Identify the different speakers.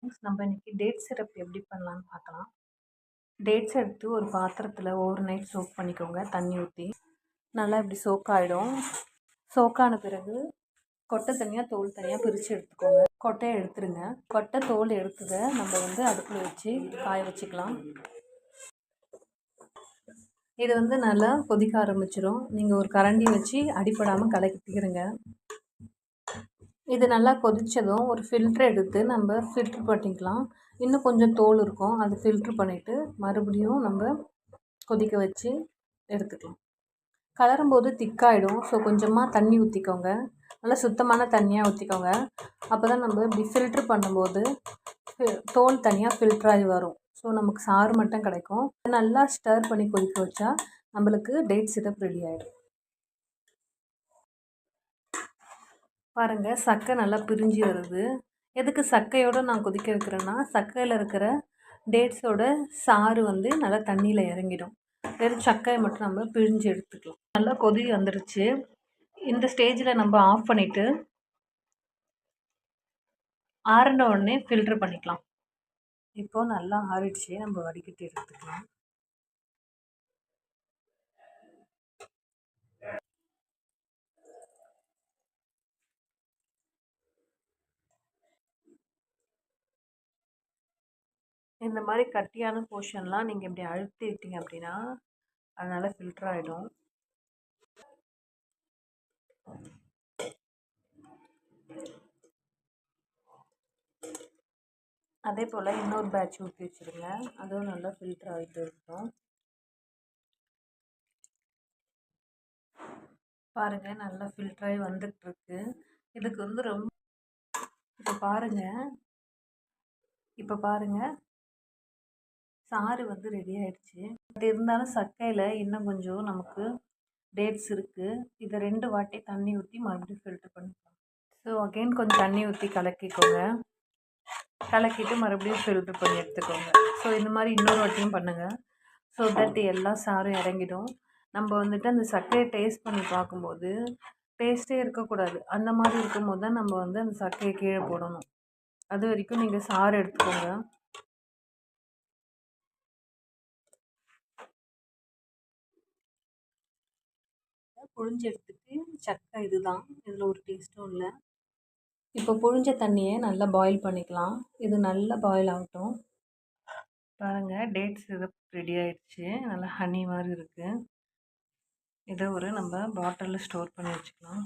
Speaker 1: நம்ம இன்னைக்கு date syrup எப்படி பண்ணலான்னு பார்க்கலாம். டேட்ஸ் எடுத்து ஒரு பாத்திரத்தில் ஓவர் நைட் சோக் பண்ணிக்கோங்க. தண்ணி ஊற்றி நல்லா இப்படி சோக் ஆகிடும். சோக்கான பிறகு கொட்டை தனியாக தோல் தனியாக பிரித்து எடுத்துக்கோங்க. கொட்டையை எடுத்துருங்க. கொட்டை தோல் எடுத்துக்க நம்ம அடுப்பில் வச்சு காய வச்சுக்கலாம். இது நல்லா கொதிக்க ஆரம்பிச்சிடும். நீங்கள் ஒரு கரண்டி வச்சு அடிப்படாமல் கலக்கிட்டுக்கிறங்க. இது நல்லா கொதித்ததும் ஒரு ஃபில்ட்ரு எடுத்து நம்ம ஃபில்ட்ரு பண்ணிக்கலாம். இன்னும் கொஞ்சம் தோல் இருக்கும், அது ஃபில்ட்ரு பண்ணிவிட்டு மறுபடியும் நம்ம கொதிக்க வச்சு எடுத்துக்கலாம். கலரும்போது திக்காயிடும். ஸோ கொஞ்சமாக தண்ணி ஊற்றிக்கோங்க. நல்லா சுத்தமான தண்ணியாக ஊற்றிக்கோங்க. அப்போ தான் நம்ம இப்படி ஃபில்ட்ரு பண்ணும்போது தோல் தனியாக ஃபில்ட்ராகி வரும். ஸோ நமக்கு சாறு மட்டும் கிடைக்கும். நல்லா ஸ்டர் பண்ணி கொதிக்க வச்சா நம்மளுக்கு டேட் சிரப் ரெடி ஆகிடும். பாருங்கள், சக்கை நல்லா பிரிஞ்சு வருது. எதுக்கு சக்கையோடு நான் கொதிக்க வைக்கிறேன்னா, சக்கையில் இருக்கிற டேட்ஸோட சாறு நல்லா தண்ணியில் இறங்கிடும். வெறும் சக்கையை மட்டும் நம்ம பிழிஞ்சு எடுத்துக்கலாம். நல்லா கொதி வந்துடுச்சு. இந்த ஸ்டேஜில் நம்ம ஆஃப் பண்ணிவிட்டு ஆறின உடனே ஃபில்ட்ரு பண்ணிக்கலாம். இப்போது நல்லா ஆறிடுச்சு, நம்ம வடிகட்டி எடுத்துக்கலாம். இந்த மாதிரி கட்டியான போர்ஷன்லாம் நீங்கள் இப்படி அழுத்தி விட்டீங்க அப்படின்னா அதனால் ஃபில்டர் ஆகிடும். அதே போல் இன்னொரு பேட்ச் ஊற்றி வச்சுருங்க. அதுவும் நல்லா ஃபில்டர் ஆகிட்டு இருக்கட்டும். பாருங்கள், நல்லா ஃபில்டராகி வந்துட்டுருக்கு. இதுக்கு ரொம்ப இப்போ பாருங்கள் சாறு ரெடி ஆகிடுச்சு. பட் இருந்தாலும் சக்கையில் இன்னும் கொஞ்சம் நமக்கு டேட்ஸ் இருக்குது. இதை 2 வாட்டி தண்ணி ஊற்றி மறுபடியும் ஃபில்டர் பண்ணிக்கலாம். ஸோ அகெயின் கொஞ்சம் தண்ணி ஊற்றி கலக்கிக்கோங்க. கலக்கிட்டு மறுபடியும் ஃபில்டர் பண்ணி எடுத்துக்கோங்க. ஸோ இந்த மாதிரி இன்னொரு வாட்டியும் பண்ணுங்கள். ஸோ தட் எல்லா சாரும் இறங்கிடும். நம்ம அந்த சக்கையை டேஸ்ட் பண்ணி பார்க்கும்போது டேஸ்ட்டே இருக்கக்கூடாது. அந்த மாதிரி இருக்கும்போது தான் நம்ம அந்த சக்கையை கீழே போடணும். அது வரைக்கும் நீங்கள் சாறு எடுத்துக்கோங்க. புழிஞ்சு எடுத்துட்டு சக்கை இதுதான், இதில் ஒரு டேஸ்ட்டும் இல்லை. இப்போ புழிஞ்ச தண்ணியை நல்லா பாயில் பண்ணிக்கலாம். இது நல்லா பாயில் ஆகட்டும். பாருங்கள், டேட் சிரப் ரெடி ஆகிடுச்சு. நல்லா ஹனி மாதிரி இருக்குது. இதை நம்ம பாட்டிலில் ஸ்டோர் பண்ணி வச்சுக்கலாம்.